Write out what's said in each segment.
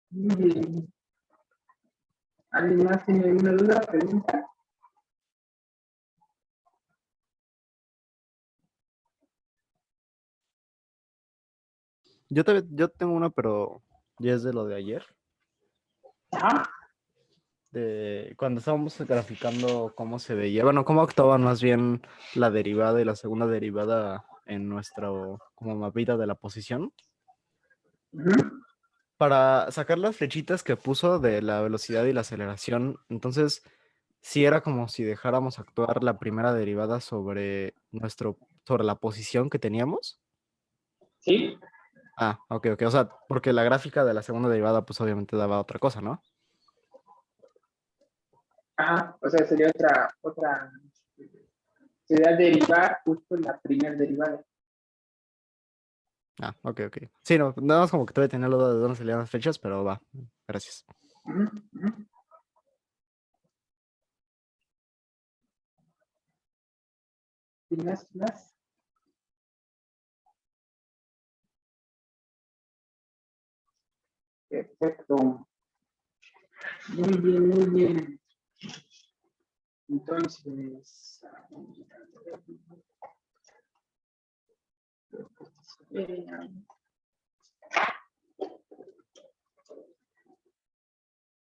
Muy bien. ¿Alguien más tiene alguna duda, pregunta? Yo tengo una, pero ya es de lo de ayer. Ajá. De cuando estábamos graficando cómo se veía, bueno, cómo actuaban más bien la derivada y la segunda derivada en nuestro como mapita de la posición. Uh-huh. Para sacar las flechitas que puso de la velocidad y la aceleración, entonces sí era como si dejáramos actuar la primera derivada sobre sobre la posición que teníamos. Sí. Ah, ok, ok. O sea, porque la gráfica de la segunda derivada, pues obviamente daba otra cosa, ¿no? Ajá. O sea, sería otra, sería derivar justo en la primera derivada. Ah, ok, ok. Sí, no, nada más como que todavía tenía la duda de dónde salían las flechas, pero va. Gracias. Uh-huh. Uh-huh. ¿Y más? Perfecto. Muy bien, muy bien. Entonces,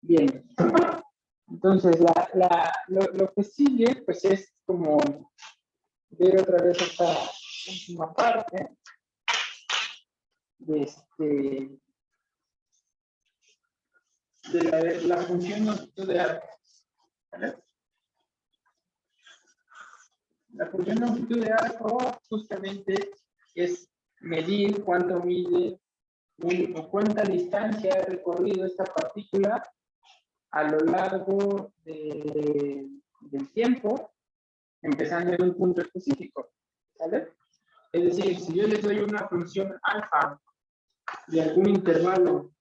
bien. Entonces, lo que sigue, pues es como ver otra vez esta última parte de, la función longitud de arco. ¿Vale? La función longitud de arco justamente es medir cuánto mide o cuánta distancia ha recorrido esta partícula a lo largo del tiempo, empezando en un punto específico. ¿Vale? Es decir, si yo les doy una función alfa de algún intervalo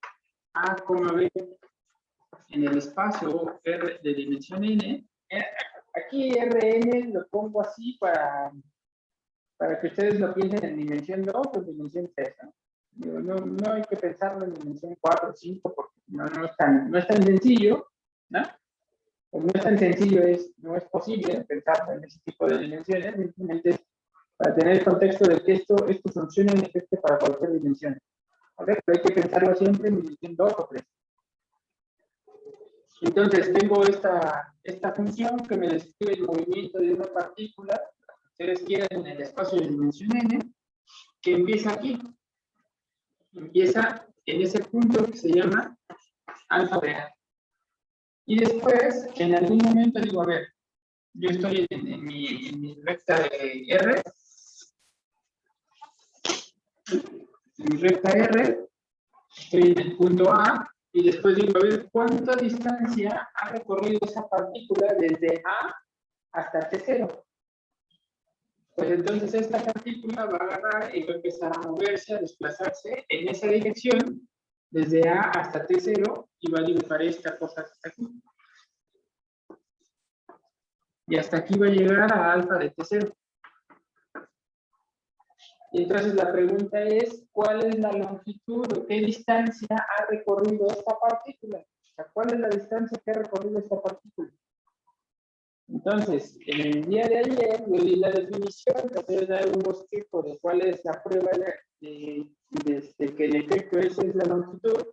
a, b en el espacio R de dimensión n, aquí Rn lo pongo así para que ustedes lo piensen en dimensión 2 o dimensión 3. No hay que pensarlo en dimensión 4 o 5 porque no es tan sencillo, ¿no? Pues no es tan sencillo, no es posible pensar en ese tipo de dimensiones, simplemente para tener el contexto de que esto funciona en efecto para cualquier dimensión. ¿Okay? Pero hay que pensarlo siempre en dimensión 2 o 3. Entonces, tengo esta función que me describe el movimiento de una partícula, ustedes quieren en el espacio de dimensión n, que empieza aquí. Empieza en ese punto que se llama alfa de A. Y después, en algún momento digo, a ver, yo estoy en mi recta de R, en mi recta R, estoy en el punto A, y después digo, a ver, ¿cuánta distancia ha recorrido esa partícula desde A hasta T0? Pues entonces esta partícula va a agarrar y va a empezar a moverse, a desplazarse en esa dirección, desde A hasta T0, y va a dibujar esta cosa que está aquí. Y hasta aquí va a llegar a alfa de T0. Y entonces la pregunta es, ¿cuál es la longitud o qué distancia ha recorrido esta partícula? O sea, ¿cuál es la distancia que ha recorrido esta partícula? Entonces, en el día de ayer le di la definición, traté de dar un bosquejo de cuál es la prueba de que en efecto esa es la longitud.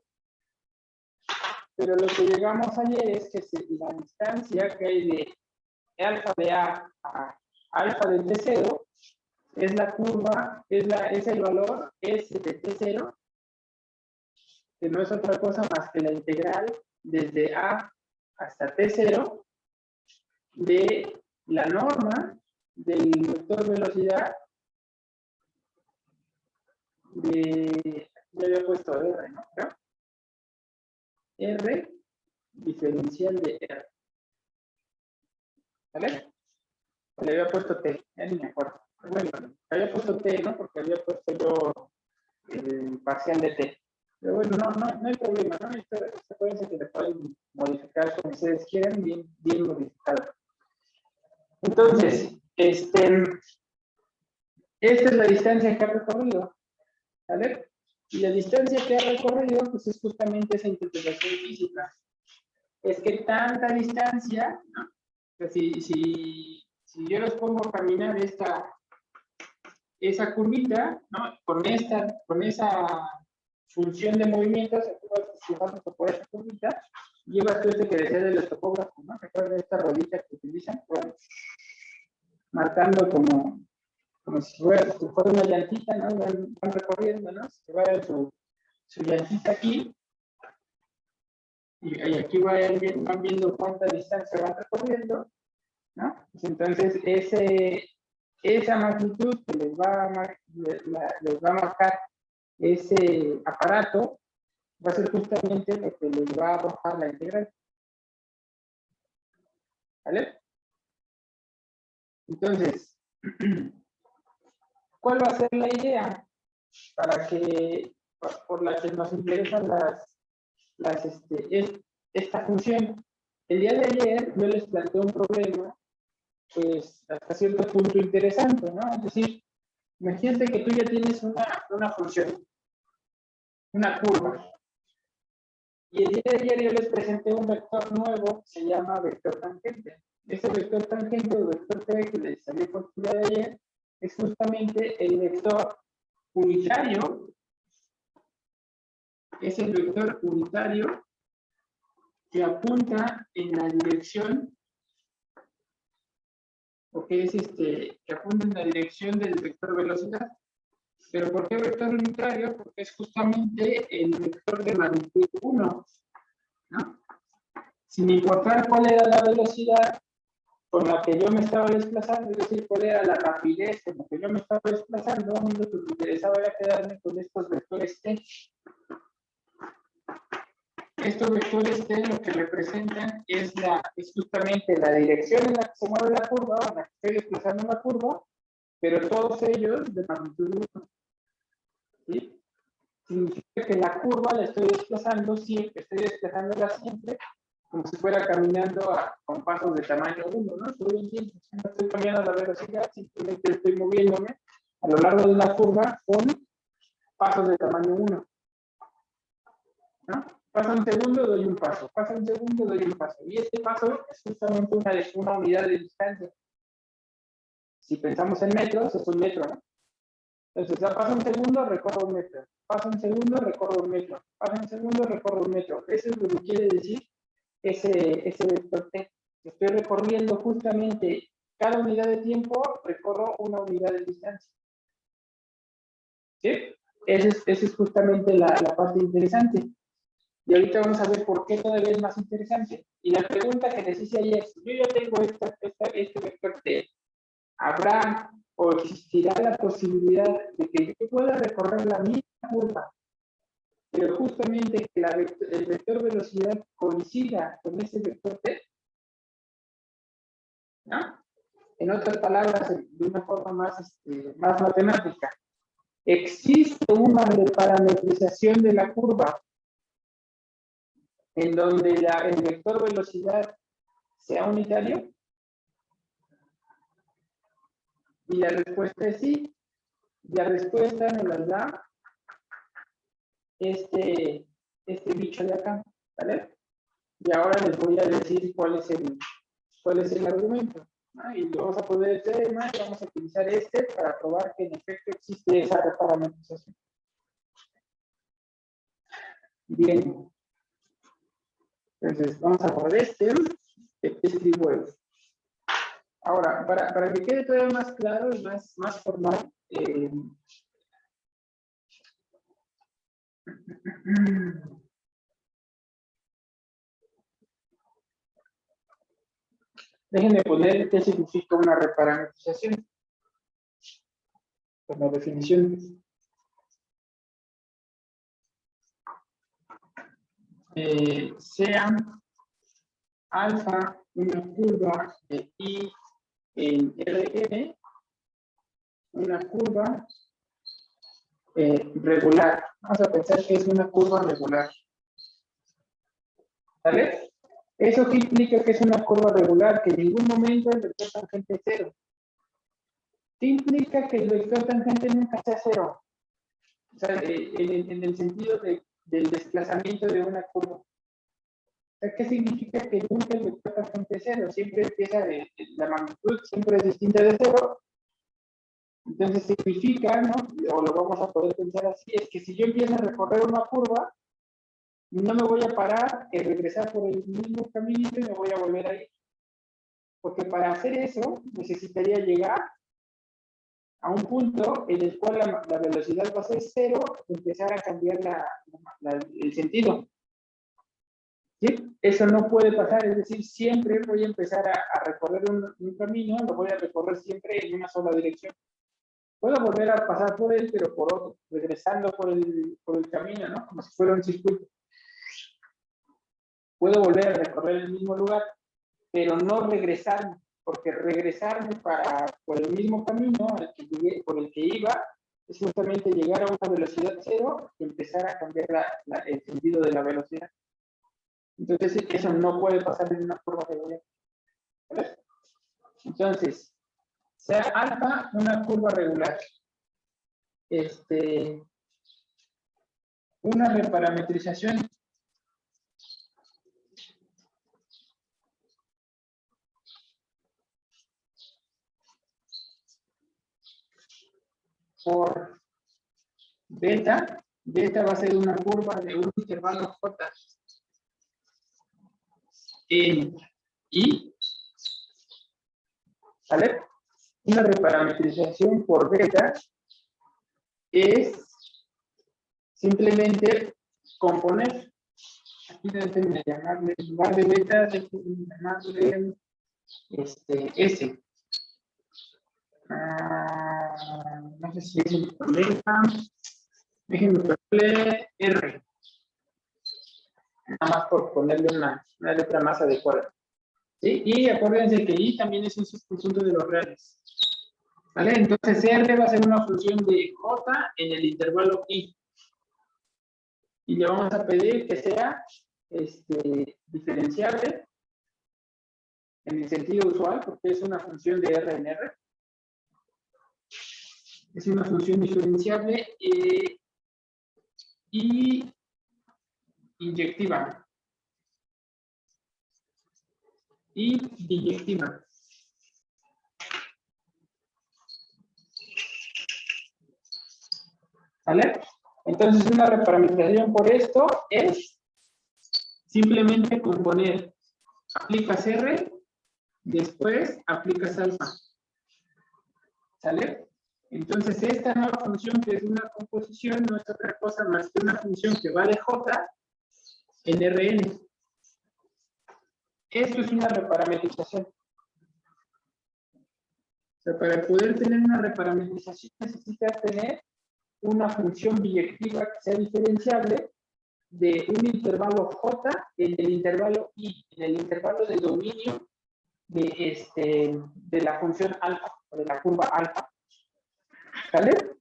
Pero lo que llegamos ayer es que la distancia que hay de alfa de A a alfa de T0 es la curva, es el valor S de T0, que no es otra cosa más que la integral desde A hasta T0 de la norma del vector velocidad de, ya había puesto R, ¿no? R diferencial de R. ¿Vale? Le había puesto T, ya ni me acuerdo. Bueno, había puesto T, ¿no? Porque había puesto yo el parcial de T. Pero bueno, no hay problema, ¿no? Esta puede que le pueden modificar como ustedes quieran, bien modificado. Entonces, esta es la distancia que ha recorrido, ¿vale? Y la distancia que ha recorrido, pues es justamente esa interpretación física. Es que tanta distancia, ¿no? O sea, si yo los pongo a caminar esa curvita, ¿no? Con esa función de movimientos, por esa curvita, lleva tú este que decía de los topógrafos, ¿no? Recuerda esta rodilla que utilizan, marcando como si fuera una llantita, ¿no? Van recorriendo, ¿no? Se va su llantita aquí, y aquí van viendo cuánta distancia van recorriendo, ¿no? Pues entonces, esa magnitud que les va a marcar ese aparato, va a ser justamente lo que les va a arrojar la integral. ¿Vale? Entonces, ¿cuál va a ser la idea por la que nos interesan esta función? El día de ayer yo les planteé un problema, pues hasta cierto punto interesante, ¿no? Es decir, imagínate que tú ya tienes una función, una curva. Y el día de ayer yo les presenté un vector nuevo que se llama vector tangente. Ese vector tangente o vector T que les salió por el día de ayer es justamente el vector unitario. Es el vector unitario que apunta en la dirección, o que es que apunta en la dirección del vector velocidad. ¿Pero por qué vector unitario? Porque es justamente el vector de magnitud 1, ¿no? Sin importar cuál era la velocidad con la que yo me estaba desplazando, es decir, cuál era la rapidez con la que yo me estaba desplazando, a mí lo que me interesaba era quedarme con estos vectores T. Estos vectores T lo que representan es justamente la dirección en la que se mueve la curva, o en la que estoy desplazando la curva, pero todos ellos de magnitud 1. ¿Sí? Significa que la curva la estoy desplazando siempre, estoy desplazándola siempre como si fuera caminando con pasos de tamaño 1, ¿no? Todo el tiempo, no estoy cambiando la velocidad, simplemente estoy moviéndome a lo largo de la curva con pasos de tamaño 1, ¿no? Pasa un segundo, doy un paso, pasa un segundo, doy un paso, y este paso es justamente una unidad de distancia. Si pensamos en metros, es un metro, ¿no? Entonces, pasa un segundo, recorro un metro, pasa un segundo, recorro un metro, pasa un segundo, recorro un metro. Eso es lo que quiere decir ese vector T. Estoy recorriendo justamente cada unidad de tiempo, recorro una unidad de distancia. ¿Sí? Esa es justamente la parte interesante. Y ahorita vamos a ver por qué todavía es más interesante. Y la pregunta que les hice ayer, si yo ya tengo este vector T, ¿habrá o existirá la posibilidad de que yo pueda recorrer la misma curva, pero justamente que el vector velocidad coincida con ese vector T? ¿No? En otras palabras, de una forma más matemática, existe una reparametrización de la curva en donde el vector velocidad sea unitario. Y la respuesta es sí. La respuesta nos la da este bicho de acá, ¿vale? Y ahora les voy a decir cuál es el argumento. Y vamos a poner el teorema y vamos a utilizar para probar que en efecto existe esa reparametrización. Bien. Entonces, vamos a borrar escribo esto. Ahora, para que quede todavía más claro y más formal, déjenme poner qué significa una reparametrización como definición. Sea alfa una curva de I en RN, una curva regular. Vamos a pensar que es una curva regular. ¿Vale? ¿Eso qué implica que es una curva regular? Que en ningún momento el vector tangente es cero. ¿Qué implica que el vector tangente nunca sea cero? O sea, en el sentido del desplazamiento de una curva. O sea, ¿qué significa que nunca el vector tangente es cero? Siempre empieza la magnitud siempre es distinta de cero. Entonces significa, ¿no? O lo vamos a poder pensar así, es que si yo empiezo a recorrer una curva, no me voy a parar y regresar por el mismo caminito y me voy a volver a ir. Porque para hacer eso necesitaría llegar a un punto en el cual la velocidad va a ser cero y empezar a cambiar el sentido. ¿Sí? Eso no puede pasar, es decir, siempre voy a empezar a recorrer un camino, lo voy a recorrer siempre en una sola dirección. Puedo volver a pasar por él, pero por otro, regresando por el camino, ¿no? Como si fuera un circuito. Puedo volver a recorrer el mismo lugar, pero no regresarme, porque regresarme por el mismo camino por el que iba, es justamente llegar a una velocidad cero y empezar a cambiar el sentido de la velocidad. Entonces, eso no puede pasar en una curva regular. ¿Vale? Entonces, sea alfa una curva regular. Una reparametrización por beta. Beta va a ser una curva de un intervalo J en I. ¿Vale? Una reparametrización por beta es simplemente componer. Aquí deben llamarle, en lugar de beta, deben llamarle S. No sé si es un problema. Déjenme ponerle R. Nada más por ponerle una letra más adecuada. ¿Sí? Y acuérdense que I también es un subconjunto de los reales. ¿Vale? Entonces R va a ser una función de J en el intervalo I. Y le vamos a pedir que sea diferenciable en el sentido usual, porque es una función de R en R. Es una función diferenciable y inyectiva. Y inyectiva. ¿Vale? Entonces, una reparametrización por esto es simplemente componer. Aplicas R, después aplicas alfa. ¿Sale? Entonces, esta nueva función, que es una composición, no es otra cosa más que una función que va de J en Rn. Esto es una reparametrización. O sea, para poder tener una reparametrización necesitas tener una función biyectiva que sea diferenciable de un intervalo J en el intervalo I, en el intervalo de dominio de la función alfa, o de la curva alfa. ¿Sale?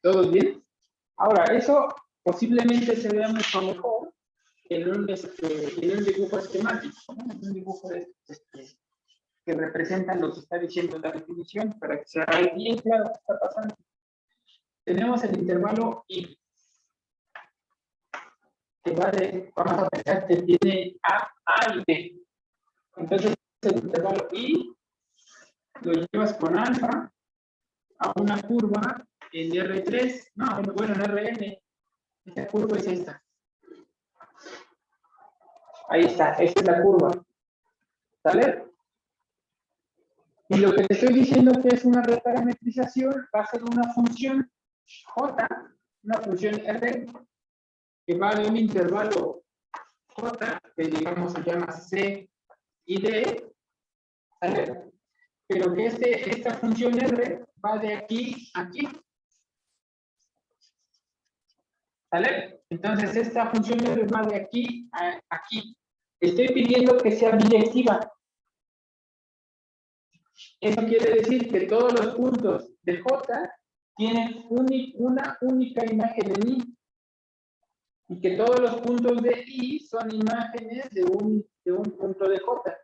¿Todos bien? Ahora, eso posiblemente se vea mucho mejor en un dibujo esquemático, ¿no? En un dibujo que representa lo que está diciendo la definición, para que sea bien claro qué está pasando. Tenemos el intervalo I, que va vamos a pensar que tiene A y B. Entonces, el intervalo I lo llevas con alfa a una curva en R3, no, bueno, en Rn. Esta curva es esta. Ahí está, esta es la curva. ¿Sale? Y lo que te estoy diciendo que es una reparametrización va a ser una función J, una función R, que va de un intervalo J, que digamos se llama C y D, ¿sale? Pero que esta función R va de aquí a aquí. ¿Sale? Entonces esta función R va de aquí a aquí. Estoy pidiendo que sea biyectiva. Eso quiere decir que todos los puntos de J tienen una única imagen en I. Y que todos los puntos de I son imágenes de un punto de J.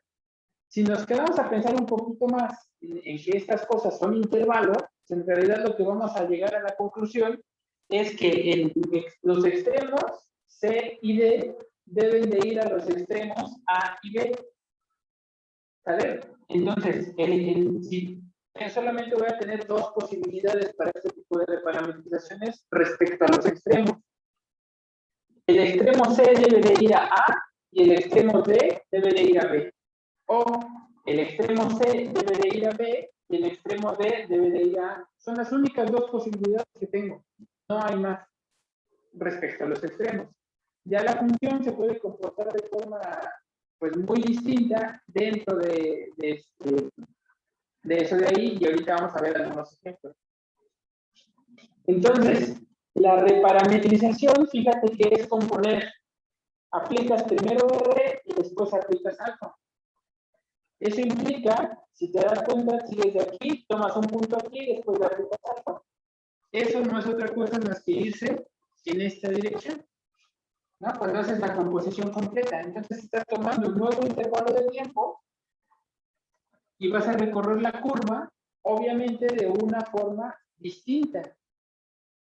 Si nos quedamos a pensar un poquito más en que estas cosas son intervalos, en realidad lo que vamos a llegar a la conclusión es que los extremos C y D deben de ir a los extremos A y B. ¿Sale? Entonces, si solamente voy a tener dos posibilidades para este tipo de reparametrizaciones respecto a los extremos. El extremo C debe de ir a A y el extremo D debe de ir a B. O el extremo C debe de ir a B y el extremo D debe de ir a A. Son las únicas dos posibilidades que tengo. No hay más respecto a los extremos. Ya la función se puede comportar de forma pues muy distinta dentro de eso de ahí, y ahorita vamos a ver algunos ejemplos. Entonces, la reparametrización, fíjate que es componer, aplicas primero R y después aplicas alfa. Eso implica, si te das cuenta, si desde aquí tomas un punto aquí y después le aplicas alfa. Eso no es otra cosa más que irse en esta dirección, ¿no? Cuando haces la composición completa. Entonces estás tomando un nuevo intervalo de tiempo y vas a recorrer la curva, obviamente de una forma distinta.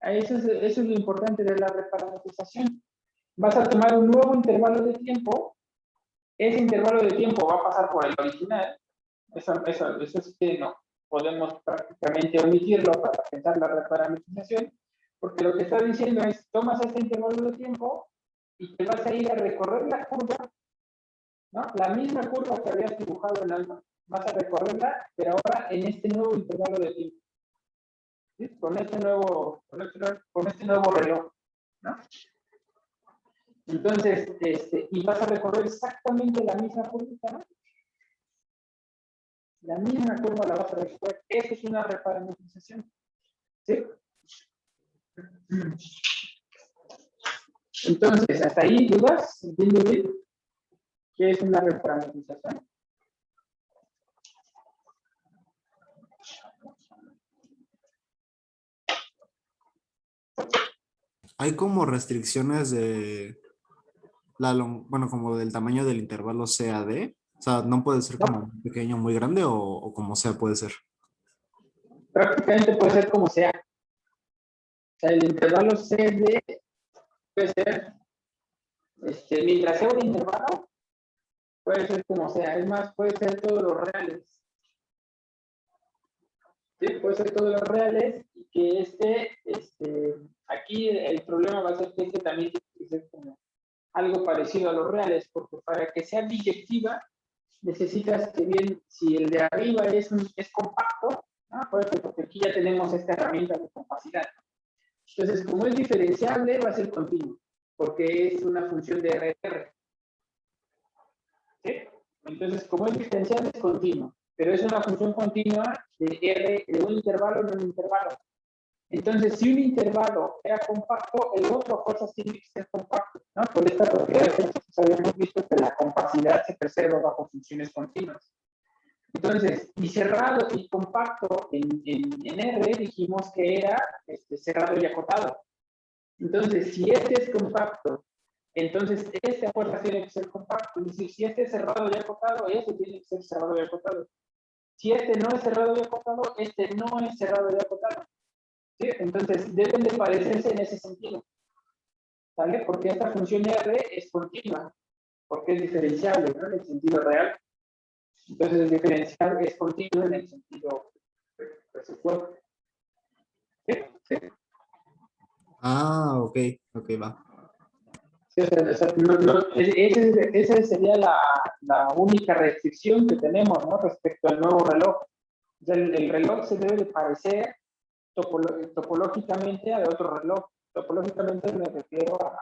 Eso es lo importante de la reparametrización. Vas a tomar un nuevo intervalo de tiempo, ese intervalo de tiempo va a pasar por el original, eso es que no podemos prácticamente omitirlo para pensar la reparametrización, porque lo que está diciendo es, tomas este intervalo de tiempo y te vas a ir a recorrer la curva, ¿no? La misma curva que habías dibujado en alma, vas a recorrerla, pero ahora en este nuevo intervalo de tiempo. ¿Sí? Con este nuevo reloj, ¿no? Entonces, y vas a recorrer exactamente la misma curva, ¿no? La misma curva la vas a recorrer. Eso es una reparametrización. ¿Sí? Entonces, hasta ahí, ¿dudas? ¿Entiendes bien? ¿Qué es una reparametrización? Hay como restricciones de bueno, como del tamaño del intervalo CAD. O sea, no puede ser como No, muy pequeño, muy grande o como sea puede ser. prácticamente puede ser como sea. O sea, el intervalo CD puede ser, mientras sea un intervalo, puede ser como sea. Es más, puede ser todos los reales. ¿Sí? Puede ser todos los reales y que aquí el problema va a ser que también tiene que ser como algo parecido a los reales, porque para que sea biyectiva necesitas que bien, si el de arriba es compacto, ¿no? Porque aquí ya tenemos esta herramienta de compacidad. Entonces, como es diferenciable, va a ser continuo, porque es una función de RR. ¿Sí? Entonces, como es diferenciable, es continuo, pero es una función continua de R, de un intervalo en un intervalo. Entonces, si un intervalo era compacto, el otro fuerzas tiene que ser compacto, ¿no? Por esta propiedad, habíamos visto que la compacidad se preserva bajo funciones continuas. Entonces, y cerrado y compacto en R dijimos que era cerrado y acotado. Entonces, si este es compacto, entonces este a fuerza tiene que ser compacto. Es decir, si este es cerrado y acotado, este tiene que ser cerrado y acotado. Si este no es cerrado y acotado, este no es cerrado y acotado. ¿Sí? Entonces, deben de parecerse en ese sentido. ¿Vale? Porque esta función R es continua, porque es diferenciable, ¿no? En el sentido real. Entonces, el diferencial es continuo en el sentido presupuesto. ¿Sí? ¿Sí? Ah, ok, va. Sí, o sea, esa sería la única restricción que tenemos, ¿no? Respecto al nuevo reloj. O sea, el reloj se debe de parecer topológicamente a otro reloj. Topológicamente me refiero a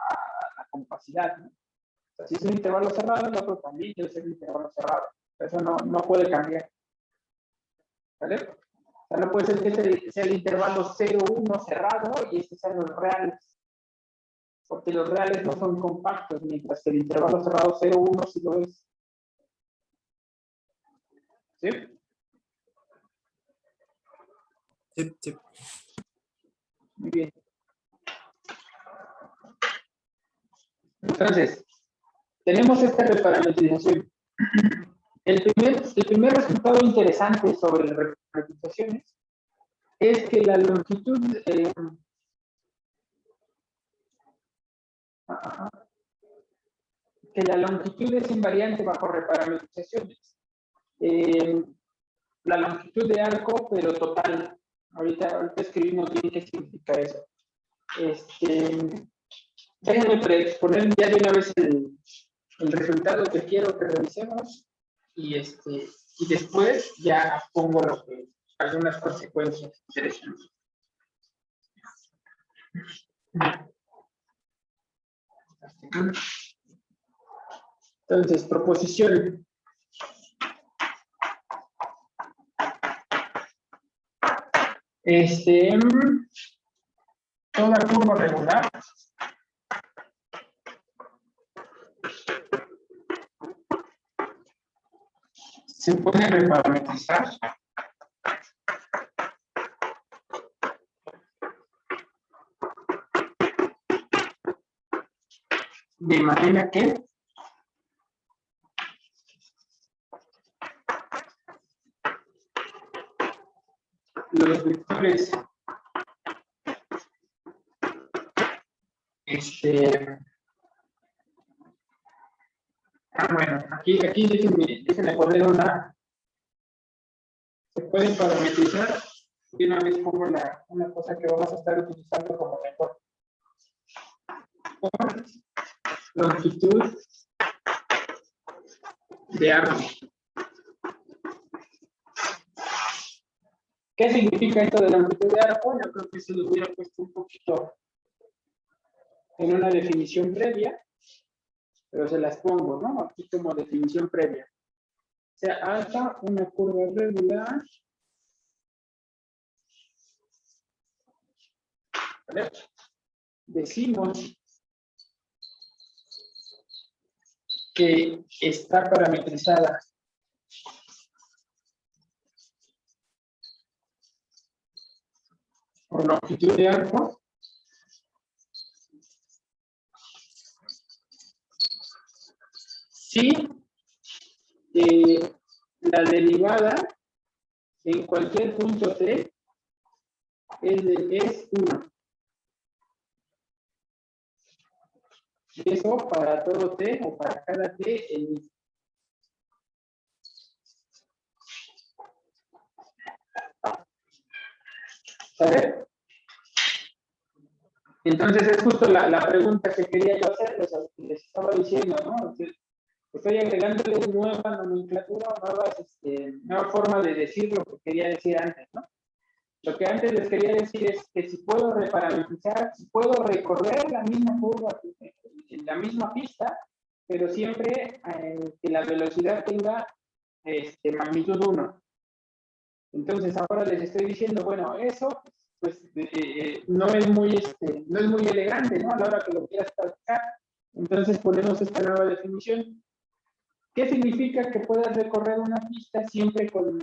la compacidad, ¿no? O sea, si es un intervalo cerrado, el otro también debe ser un intervalo cerrado. Eso no puede cambiar. ¿Vale? O sea, no puede ser que este sea el intervalo 0,1 cerrado y este sean los reales. Porque los reales no son compactos, mientras que el intervalo cerrado 0,1 sí lo es. ¿Sí? Sí, sí. Muy bien. Entonces, tenemos esta reparametrización. el primer resultado interesante sobre las repeticiones es que la longitud es invariante bajo reparametrizaciones. La longitud de arco, pero total. Ahorita escribimos bien qué significa eso. Déjenme exponer ya de una vez el resultado que quiero que revisemos y después ya pongo algunas consecuencias interesantes. Entonces, proposición. Toda curva regular se puede reparametrizar de manera que los vectores bueno, aquí déjenme poner se pueden parametrizar y una vez pongo una cosa que vamos a estar utilizando como mejor. Por longitud de arco. ¿Qué significa esto de longitud de arco? Yo creo que se lo hubiera puesto un poquito en una definición previa, pero se las pongo, ¿no? Aquí como definición previa. O sea, alfa, una curva regular. ¿Vale? Decimos que está parametrizada por longitud de arco si la derivada en cualquier punto t es 1. Eso para todo t o para cada t el mismo. ¿Sale? Entonces es justo la pregunta que quería yo hacerles, les estaba diciendo, ¿no? Estoy agregándole nueva nomenclatura, nueva forma de decir lo que quería decir antes, ¿no? Lo que antes les quería decir es que si puedo reparametrizar, si puedo recorrer la misma curva, en la misma pista, pero siempre que la velocidad tenga magnitud 1. Entonces ahora les estoy diciendo, bueno, eso pues no es muy elegante, ¿no? A la hora que lo quieras practicar. Entonces ponemos esta nueva definición. ¿Qué significa que puedas recorrer una pista siempre con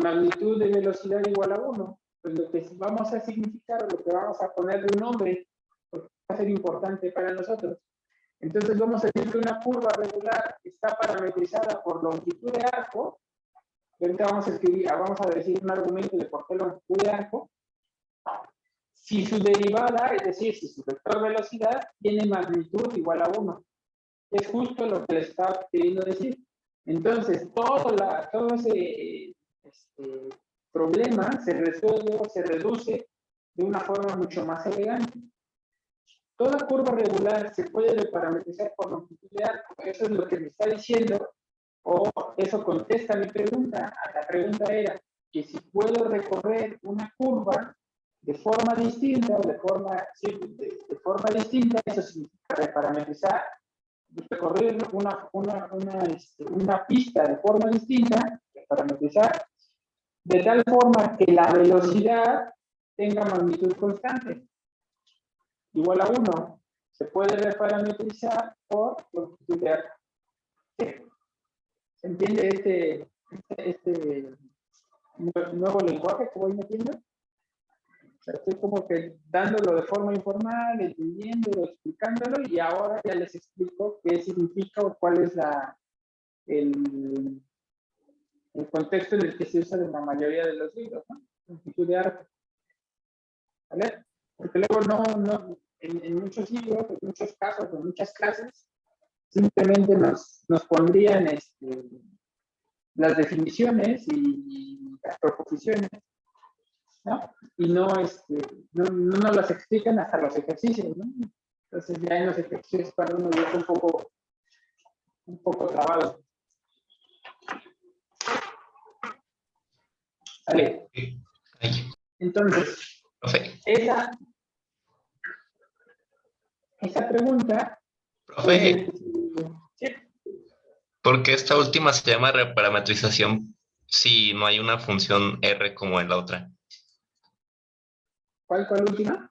magnitud de velocidad igual a 1? Pues lo que vamos a significar, o lo que vamos a ponerle un nombre, porque va a ser importante para nosotros. Entonces vamos a decir que una curva regular está parametrizada por longitud de arco. Ahorita vamos a decir un argumento de por qué longitud de arco. Si su derivada, es decir, si su vector velocidad tiene magnitud igual a 1. Es justo lo que le estaba queriendo decir. Entonces, todo ese problema se resuelve o se reduce de una forma mucho más elegante. Toda curva regular se puede parametrizar por longitud de arco. Eso es lo que me está diciendo, o eso contesta mi pregunta. La pregunta era que si puedo recorrer una curva de forma distinta, o de forma distinta, eso significa reparametrizar, recorrer una pista de forma distinta, parametrizar, de tal forma que la velocidad tenga magnitud constante, igual a 1. Se puede reparametrizar por longitud de arco. ¿Se entiende este nuevo lenguaje que voy metiendo? O sea, estoy como que dándolo de forma informal, entendiéndolo, explicándolo, y ahora ya les explico qué significa o cuál es el contexto en el que se usa en la mayoría de los libros, ¿no? Longitud de arco. ¿Vale? Porque luego en muchos libros, en muchos casos, en muchas clases, simplemente nos pondrían las definiciones y las proposiciones, ¿no? Y no nos las explican hasta los ejercicios, ¿no? Entonces ya en los ejercicios para uno ya es un poco trabado. Vale. Entonces, Profe, esa pregunta. profe, Sí. ¿por qué esta última se llama reparametrización si no hay una función R como en la otra? ¿Cuál última?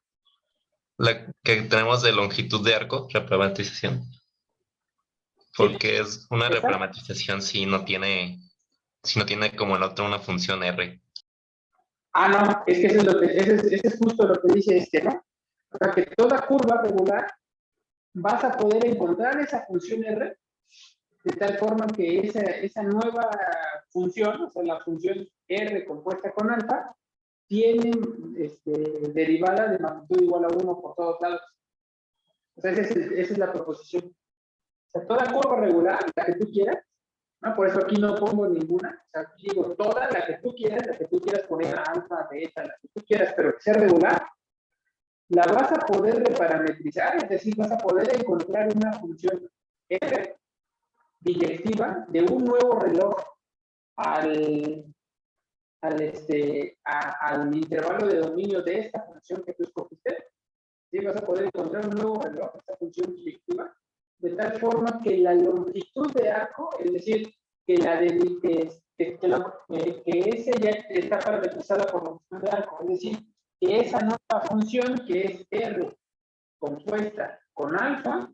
La que tenemos de longitud de arco, reparametrización. Porque es una ¿Esa? reparametrización si no tiene como en la otra una función R. Ah, no, es que ese es justo lo que dice ¿no? O sea, que toda curva regular vas a poder encontrar esa función R de tal forma que esa nueva función, o sea, la función R compuesta con alfa, tiene derivada de magnitud igual a 1 por todos lados. O sea, esa es la proposición. O sea, toda curva regular, la que tú quieras, ¿no? Por eso aquí no pongo ninguna. O sea, aquí digo toda la que tú quieras poner alfa, beta, la que tú quieras, pero que sea regular, la vas a poder reparametrizar, es decir, vas a poder encontrar una función R directiva de un nuevo reloj al intervalo de dominio de esta función que tú escogiste. ¿Sí? Vas a poder encontrar un nuevo reloj, esta función directiva, de tal forma que la longitud de arco, es decir, que ese ya está parametrizada por longitud de arco, es decir, que esa nueva función que es R compuesta con alfa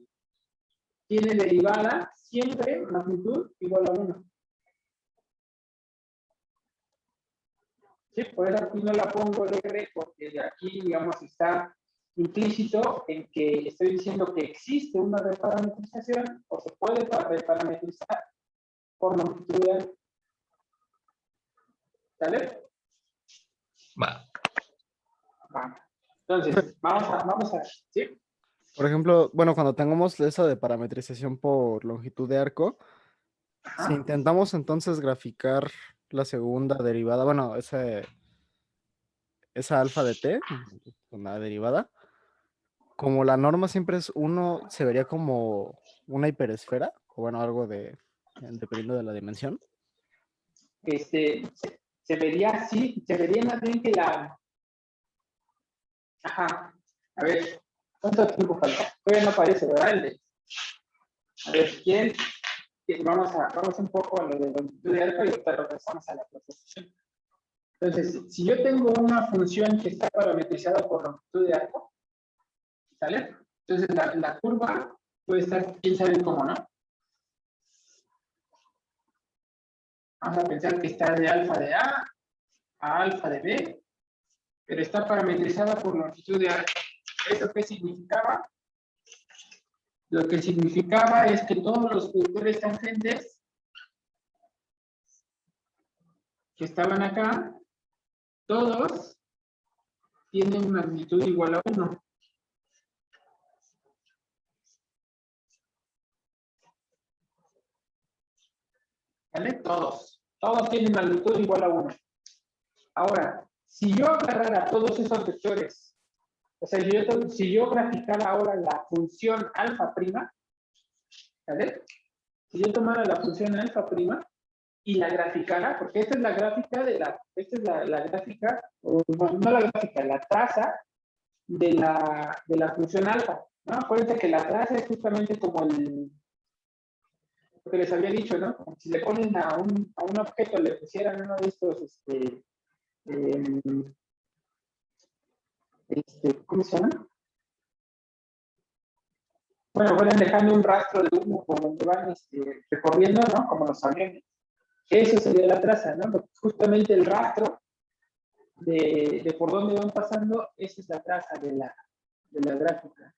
tiene derivada siempre magnitud igual a 1. Sí, por eso aquí no la pongo de R porque aquí, digamos, está implícito en que estoy diciendo que existe una reparametrización o se puede reparametrizar por longitud de arco. ¿Sale? Va. Entonces, vamos a, ¿sí? Por ejemplo, bueno, cuando tengamos esa de parametrización por longitud de arco, si intentamos entonces graficar la segunda derivada, bueno, esa alfa de t, con la derivada, como la norma siempre es 1, se vería como una hiperesfera, o bueno, algo dependiendo de la dimensión. Se vería así, se vería más bien que a ver, ¿cuánto tiempo falta? Todavía no aparece, ¿verdad? A ver, ¿quién? Vamos un poco a lo de longitud de arco y ahorita regresamos a la proposición. Entonces, si yo tengo una función que está parametrizada por longitud de arco, ¿sale? Entonces, la curva puede estar, quién sabe cómo, ¿no? Vamos a pensar que está de alfa de A a alfa de B, pero está parametrizada por longitud de arco. ¿Eso qué significaba? Lo que significaba es que todos los vectores tangentes que estaban acá, todos tienen magnitud igual a 1. ¿Vale? Todos tienen magnitud igual a 1. Ahora, si yo agarrara todos esos vectores, o sea, si yo graficara ahora la función alfa prima, ¿vale? Si yo tomara la función alfa prima y la graficara, porque esta es la gráfica la gráfica, no la gráfica, la traza de la función alfa, ¿no? Acuérdense que la traza es justamente como lo que les había dicho, ¿no? Como si le ponen a un objeto, le pusieran uno de estos, ¿cómo se llama? Bueno, van dejando un rastro de humo por donde van recorriendo, ¿no? Como los aviones. Eso sería la traza, ¿no? Justamente el rastro de por dónde van pasando, esa es la traza de la gráfica.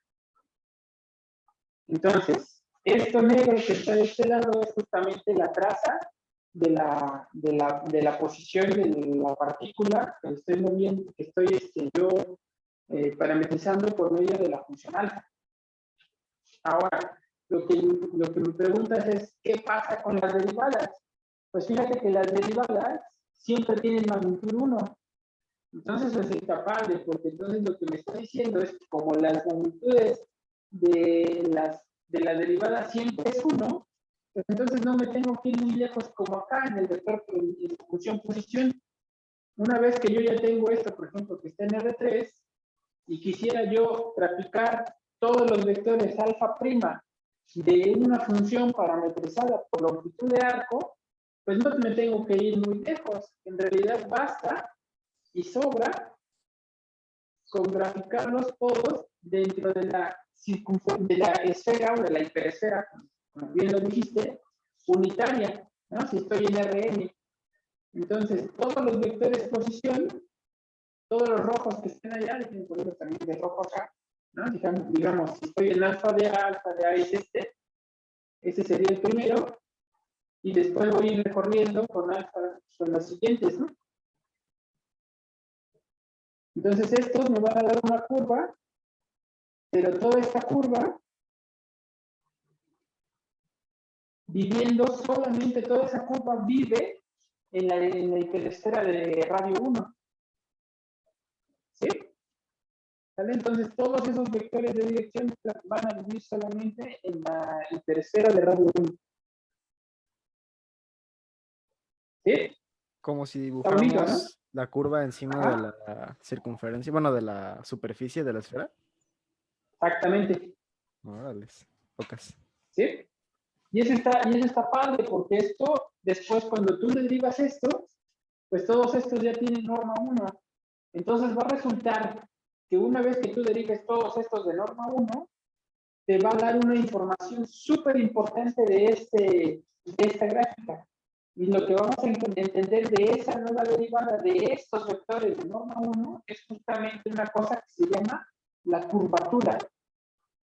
Entonces, Esto negro que está de este lado es justamente la traza de la posición de la partícula que estoy moviendo, que estoy yo parametrizando por medio de la función alfa. Ahora, lo que me preguntas es, ¿qué pasa con las derivadas? Pues fíjate que las derivadas siempre tienen magnitud 1. Entonces es incapaz, porque entonces lo que me está diciendo es que como las magnitudes de la derivada siempre es 1, pues entonces no me tengo que ir muy lejos como acá en el vector de función posición. Una vez que yo ya tengo esto, por ejemplo, que está en R3, y quisiera yo traficar todos los vectores alfa prima de una función parametrizada por longitud de arco, pues no me tengo que ir muy lejos. En realidad basta y sobra con graficarlos todos dentro de la esfera o de la hiperesfera, como bien lo dijiste, unitaria, ¿no? Si estoy en Rn. Entonces, todos los vectores posición, todos los rojos que estén allá, déjenme ponerlo también de rojo acá, ¿no? Digamos, si estoy en alfa de A es ese sería el primero, y después voy a ir recorriendo con alfa, con los siguientes, ¿no? Entonces estos me van a dar una curva, pero toda esta curva, viviendo solamente toda esa curva vive en la hiperesfera de radio 1. ¿Sí? ¿Vale? Entonces todos esos vectores de dirección van a vivir solamente en la hiperesfera de radio 1. ¿Sí? Como si Está bonito, ¿no? dibujáramos la curva encima de Ajá, la circunferencia, bueno, de la superficie de la esfera. exactamente. Órale, pocas. ¿Sí? Y eso está padre, porque esto, después cuando tú derivas esto, pues todos estos ya tienen norma 1. Entonces va a resultar que una vez que tú derives todos estos de norma 1, te va a dar una información súper importante de esta gráfica. Y lo que vamos a entender de esa nueva derivada de estos vectores de norma 1 es justamente una cosa que se llama la curvatura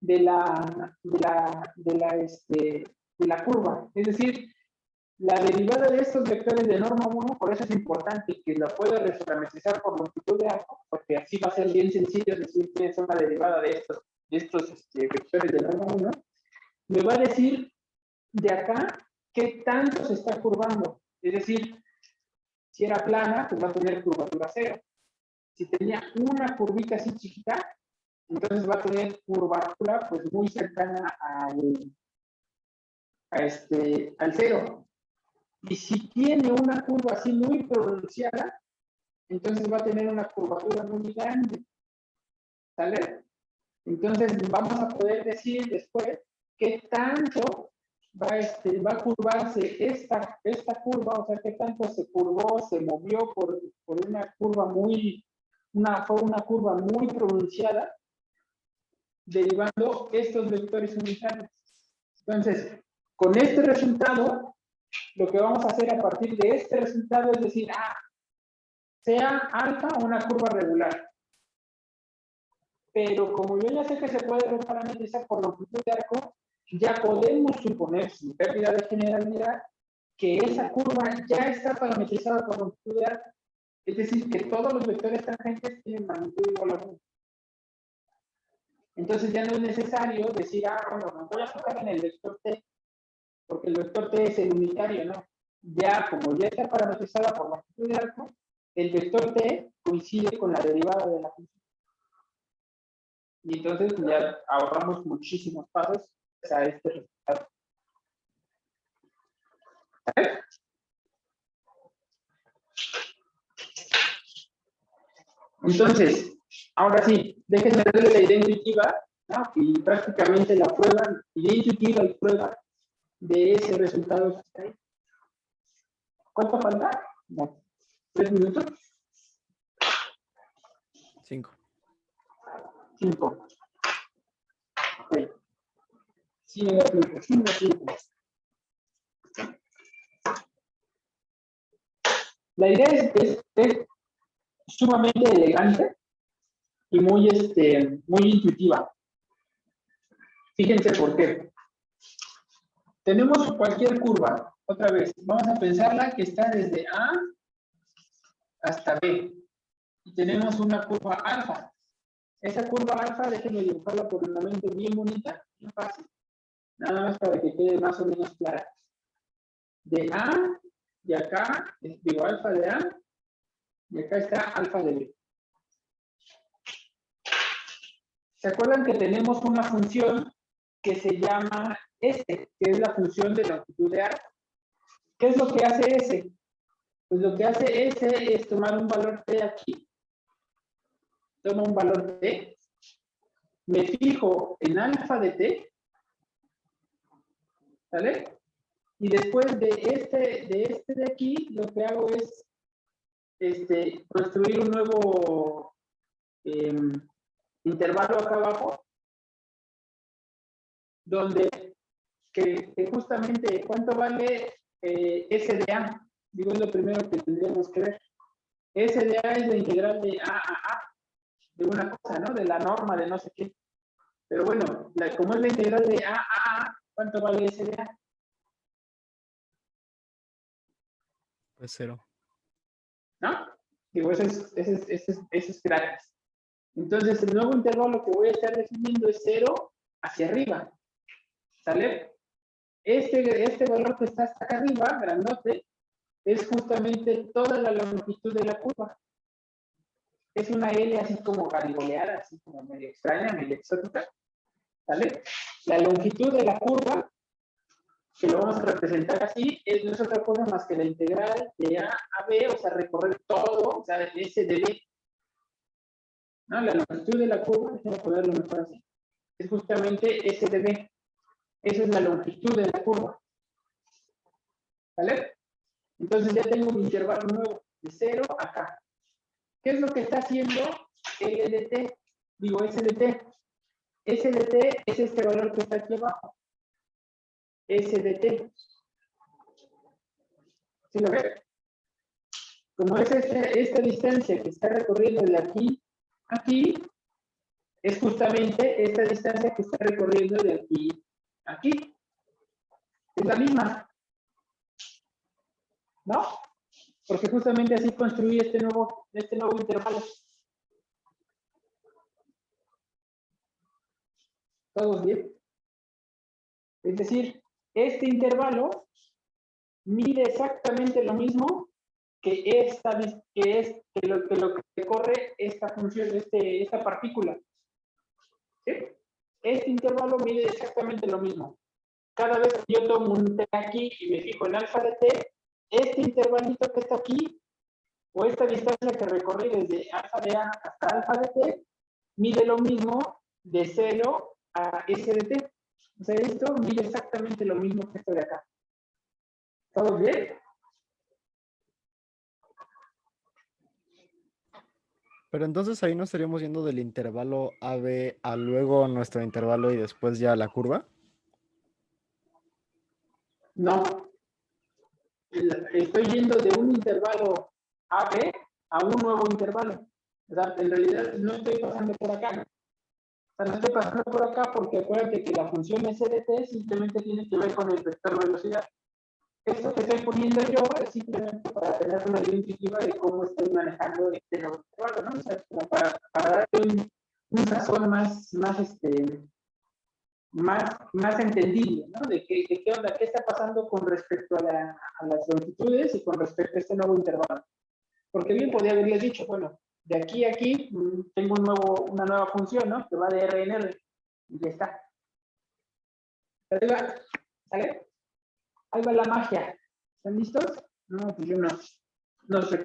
de la curva. Es decir, la derivada de estos vectores de norma 1, por eso es importante que la pueda parametrizar por longitud de arco, porque así va a ser bien sencillo decir que es una derivada de estos vectores de norma 1, me va a decir de acá qué tanto se está curvando. Es decir, si era plana, pues va a tener curvatura 0. Si tenía una curvita así chiquita, entonces va a tener curvatura pues muy cercana al 0. Y si tiene una curva así muy pronunciada, entonces va a tener una curvatura muy grande. ¿Sale? Entonces vamos a poder decir después qué tanto va a curvarse esta curva, o sea, qué tanto se curvó, se movió por una curva una curva muy pronunciada, derivando estos vectores unitarios. Entonces, con este resultado, lo que vamos a hacer a partir de este resultado es decir, sea alfa una curva regular. Pero como yo ya sé que se puede reparametrizar por longitud de arco, ya podemos suponer, sin pérdida de generalidad, que esa curva ya está parametrizada por longitud de arco. Es decir, que todos los vectores tangentes tienen magnitud igual a 1. Entonces ya no es necesario decir, bueno, me voy a fijar en el vector t, porque el vector t es el unitario, ¿no? Ya, como ya está parametrizada por longitud de arco, el vector t coincide con la derivada de la función. Y entonces ya ahorramos muchísimos pasos a este resultado. Entonces, ahora sí, déjenme darle la idea intuitiva, ¿no? Y prácticamente la prueba, idea intuitiva y prueba de ese resultado que está ahí. ¿Cuánto falta? No. 3 minutos. 5. 5. Ok. Sí, me da tiempo, sí, me da tiempo. La idea es sumamente elegante y muy intuitiva. Fíjense por qué. Tenemos cualquier curva. Otra vez, vamos a pensarla que está desde A hasta B. Y tenemos una curva alfa. Esa curva alfa, déjenme dibujarla por un momento bien bonita, bien fácil. Nada más para que quede más o menos clara. De A, y acá, digo alfa de A, y acá está alfa de B. ¿Se acuerdan que tenemos una función que se llama que es la función de longitud de arco? ¿Qué es lo que hace S? Pues lo que hace S es tomar un valor T aquí. Toma un valor T. Me fijo en alfa de T. ¿Sale? Y después de este de aquí, lo que hago es construir un nuevo intervalo acá abajo, donde que justamente cuánto vale S de A. Digo, es lo primero que tendríamos que ver. S de A es la integral de A a A, de una cosa, ¿no? De la norma de no sé qué. Pero bueno, como es la integral de A a A, ¿cuánto vale S de A? Pues 0. ¿No? Digo, eso es gratis. Entonces, el nuevo intervalo que voy a estar definiendo es 0 hacia arriba. ¿Sale? Este valor que está hasta acá arriba, grandote, es justamente toda la longitud de la curva. Es una L así como garigoleada, así como medio extraña, medio exótica. ¿Sale? La longitud de la curva, que lo vamos a representar así, no es otra cosa más que la integral de A a B, o sea, recorrer todo, o sea, S de B. ¿No? La longitud de la curva, déjame ponerlo mejor así, es justamente S de B. Esa es la longitud de la curva. ¿Vale? Entonces ya tengo un intervalo nuevo, de 0 a acá. ¿Qué es lo que está haciendo L de T? Digo, S de T. S de T es este valor que está aquí abajo. S de T. ¿Sí lo ves? Como es esta distancia que está recorriendo de aquí a aquí, es justamente esta distancia que está recorriendo de aquí a aquí. Es la misma. ¿No? Porque justamente así construí este nuevo intervalo. ¿Todos bien? Es decir, este intervalo mide exactamente lo mismo que lo que corre esta función, esta partícula. ¿Sí? Este intervalo mide exactamente lo mismo. Cada vez que yo tomo un T aquí y me fijo en alfa de T, este intervalito que está aquí, o esta distancia que recorrí desde alfa de A hasta alfa de T, mide lo mismo de 0 a S de T. O sea, esto mide exactamente lo mismo que esto de acá. ¿Todo bien? Pero entonces ahí nos estaríamos yendo del intervalo AB a luego nuestro intervalo y después ya la curva. No. Estoy yendo de un intervalo AB a un nuevo intervalo. O sea, en realidad no estoy pasando por acá. O sea, no estoy pasando por acá porque acuérdate que la función S de T simplemente tiene que ver con el vector velocidad. Esto que estoy poniendo yo es simplemente para tener una idea intuitiva de cómo estoy manejando este nuevo intervalo, ¿no? O sea, como para darle un sazón más entendible, ¿no? De qué onda, qué está pasando con respecto a las longitudes y con respecto a este nuevo intervalo. Porque bien podría haberles dicho, bueno, de aquí a aquí tengo una nueva función, ¿no? Que va de R en R. Y ya está. Ahí va, ¿sale? Ahí va la magia. ¿Están listos? No, pues yo no sé.